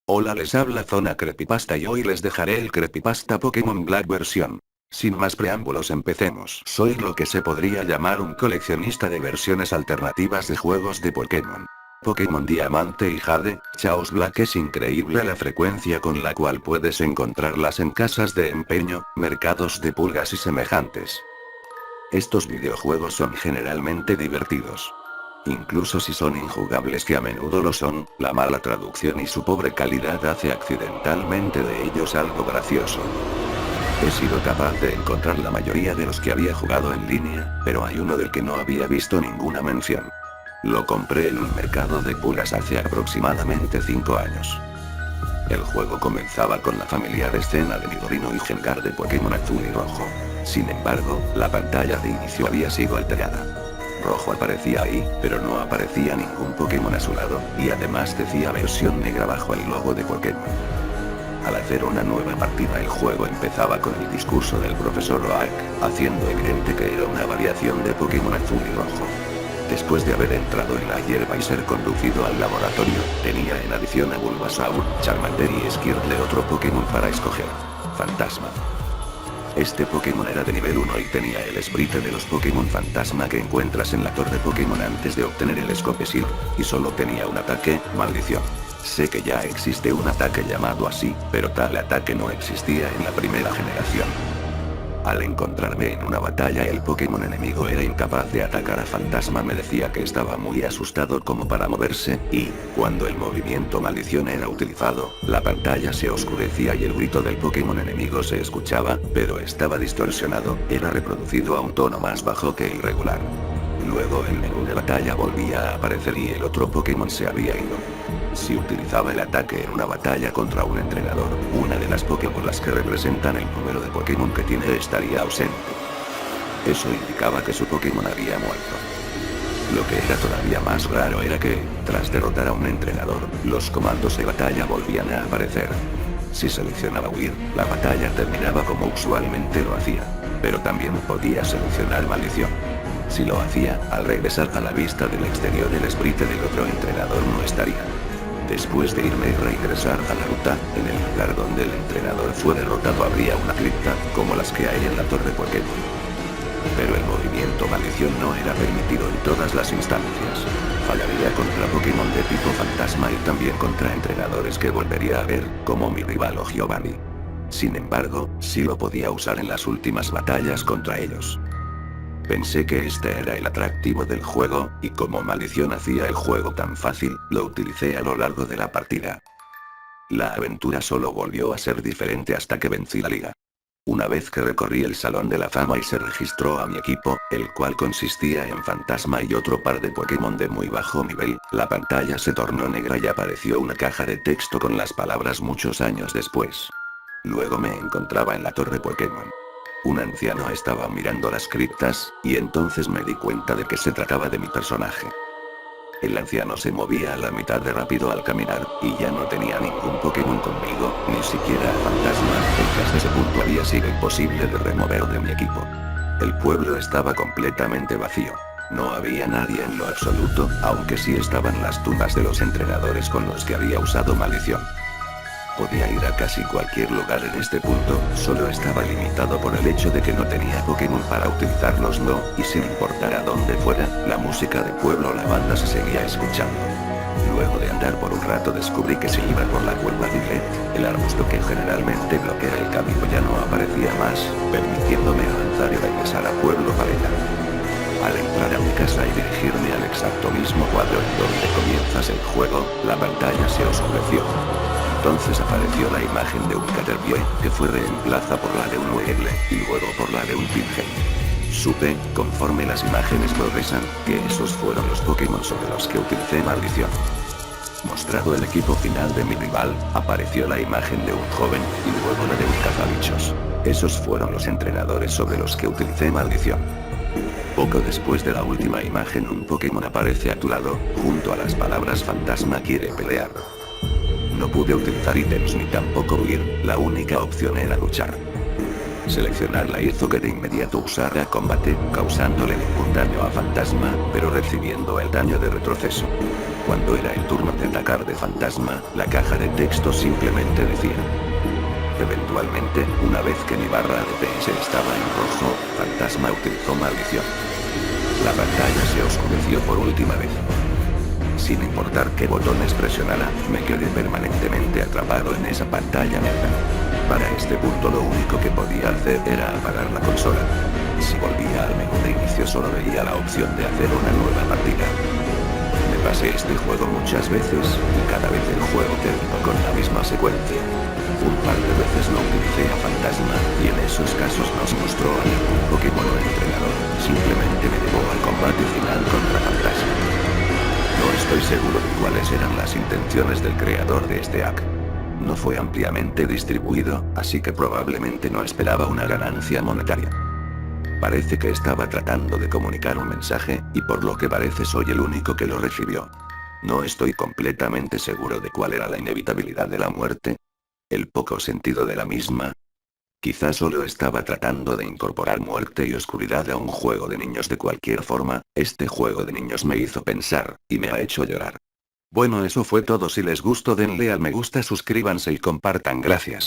Hola, les habla Zona Creepypasta y hoy les dejaré el Creepypasta Pokémon Black versión. Sin más preámbulos, empecemos. Soy lo que se podría llamar un coleccionista de versiones alternativas de juegos de Pokémon. Pokémon Diamante y Jade, Chaos Black. Es increíble la frecuencia con la cual puedes encontrarlas en casas de empeño, mercados de pulgas y semejantes. Estos videojuegos son generalmente divertidos. Incluso si son injugables, que a menudo lo son, la mala traducción y su pobre calidad hace accidentalmente de ellos algo gracioso. He sido capaz de encontrar la mayoría de los que había jugado en línea, pero hay uno del que no había visto ninguna mención. Lo compré en un mercado de pulgas hace aproximadamente 5 años. El juego comenzaba con la familiar escena de Nidorino y Gengar de Pokémon Azul y Rojo. Sin embargo, la pantalla de inicio había sido alterada. Rojo aparecía ahí, pero no aparecía ningún Pokémon a su lado, y además decía versión negra bajo el logo de Pokémon. Al hacer una nueva partida, el juego empezaba con el discurso del profesor Oak, haciendo evidente que era una variación de Pokémon Azul y Rojo. Después de haber entrado en la hierba y ser conducido al laboratorio, tenía en adición a Bulbasaur, Charmander y Skirtle otro Pokémon para escoger. Fantasma. Este Pokémon era de nivel 1 y tenía el sprite de los Pokémon Fantasma que encuentras en la torre Pokémon antes de obtener el Scopesil, y solo tenía un ataque, Maldición. Sé que ya existe un ataque llamado así, pero tal ataque no existía en la primera generación. Al encontrarme en una batalla, el Pokémon enemigo era incapaz de atacar a Fantasma. Me decía que estaba muy asustado como para moverse, y, cuando el movimiento Maldición era utilizado, la pantalla se oscurecía y el grito del Pokémon enemigo se escuchaba, pero estaba distorsionado, era reproducido a un tono más bajo que el regular. Luego el menú de batalla volvía a aparecer y el otro Pokémon se había ido. Si utilizaba el ataque en una batalla contra un entrenador, una de las Pokébolas que representan el número de Pokémon que tiene estaría ausente. Eso indicaba que su Pokémon había muerto. Lo que era todavía más raro era que, tras derrotar a un entrenador, los comandos de batalla volvían a aparecer. Si seleccionaba huir, la batalla terminaba como usualmente lo hacía. Pero también podía seleccionar maldición. Si lo hacía, al regresar a la vista del exterior, el sprite del otro entrenador no estaría. Después de irme y regresar a la ruta, en el lugar donde el entrenador fue derrotado habría una cripta, como las que hay en la torre Pokémon. Pero el movimiento Maldición no era permitido en todas las instancias. Fallaría contra Pokémon de tipo Fantasma y también contra entrenadores que volvería a ver, como mi rival o Giovanni. Sin embargo, sí lo podía usar en las últimas batallas contra ellos. Pensé que este era el atractivo del juego, y como Maldición hacía el juego tan fácil, lo utilicé a lo largo de la partida. La aventura solo volvió a ser diferente hasta que vencí la liga. Una vez que recorrí el Salón de la Fama y se registró a mi equipo, el cual consistía en Fantasma y otro par de Pokémon de muy bajo nivel, la pantalla se tornó negra y apareció una caja de texto con las palabras muchos años después. Luego me encontraba en la torre Pokémon. Un anciano estaba mirando las criptas, y entonces me di cuenta de que se trataba de mi personaje. El anciano se movía a la mitad de rápido al caminar, y ya no tenía ningún Pokémon conmigo, ni siquiera a Fantasma, y hasta ese punto había sido imposible de remover de mi equipo. El pueblo estaba completamente vacío. No había nadie en lo absoluto, aunque sí estaban las tumbas de los entrenadores con los que había usado maldición. Podía ir a casi cualquier lugar en este punto, solo estaba limitado por el hecho de que no tenía Pokémon para utilizarlos, y sin importar a dónde fuera, la música de pueblo o la banda se seguía escuchando. Luego de andar por un rato descubrí que si iba por la cueva Diglett, el arbusto que generalmente bloquea el camino ya no aparecía más, permitiéndome avanzar y regresar a Pueblo Paleta. Al entrar a mi casa y dirigirme al exacto mismo cuadro en donde comienzas el juego, la pantalla se oscureció. Entonces apareció la imagen de un Caterpie, que fue reemplazada por la de un Weagle, y luego por la de un Pidgey. Supe, conforme las imágenes progresan, que esos fueron los Pokémon sobre los que utilicé maldición. Mostrado el equipo final de mi rival, apareció la imagen de un joven, y luego la de un cazabichos. Esos fueron los entrenadores sobre los que utilicé maldición. Poco después de la última imagen, un Pokémon aparece a tu lado, junto a las palabras Fantasma quiere pelear. No pude utilizar ítems ni tampoco huir, la única opción era luchar. Seleccionarla hizo que de inmediato usara combate, causándole ningún daño a Fantasma, pero recibiendo el daño de retroceso. Cuando era el turno de atacar de fantasma, la caja de texto simplemente decía. Eventualmente, una vez que mi barra de PS estaba en rojo, fantasma utilizó maldición. La pantalla se oscureció por última vez. Sin importar qué botones presionara, me quedé permanentemente atrapado en esa pantalla negra. Para este punto lo único que podía hacer era apagar la consola. Si volvía al menú de inicio solo veía la opción de hacer una nueva partida. Me pasé este juego muchas veces, y cada vez el juego terminó con la misma secuencia. Un par de veces no utilicé a fantasma, y en esos casos nos mostró a ningún Pokémon o entrenador, simplemente me llevó al combate final contra fantasma. No estoy seguro de cuáles eran las intenciones del creador de este hack. No fue ampliamente distribuido, así que probablemente no esperaba una ganancia monetaria. Parece que estaba tratando de comunicar un mensaje, y por lo que parece soy el único que lo recibió. No estoy completamente seguro de cuál era la inevitabilidad de la muerte. El poco sentido de la misma. Quizás solo estaba tratando de incorporar muerte y oscuridad a un juego de niños de cualquier forma, este juego de niños me hizo pensar, y me ha hecho llorar. Bueno, eso fue todo. Si les gustó denle al me gusta, suscríbanse y compartan. Gracias.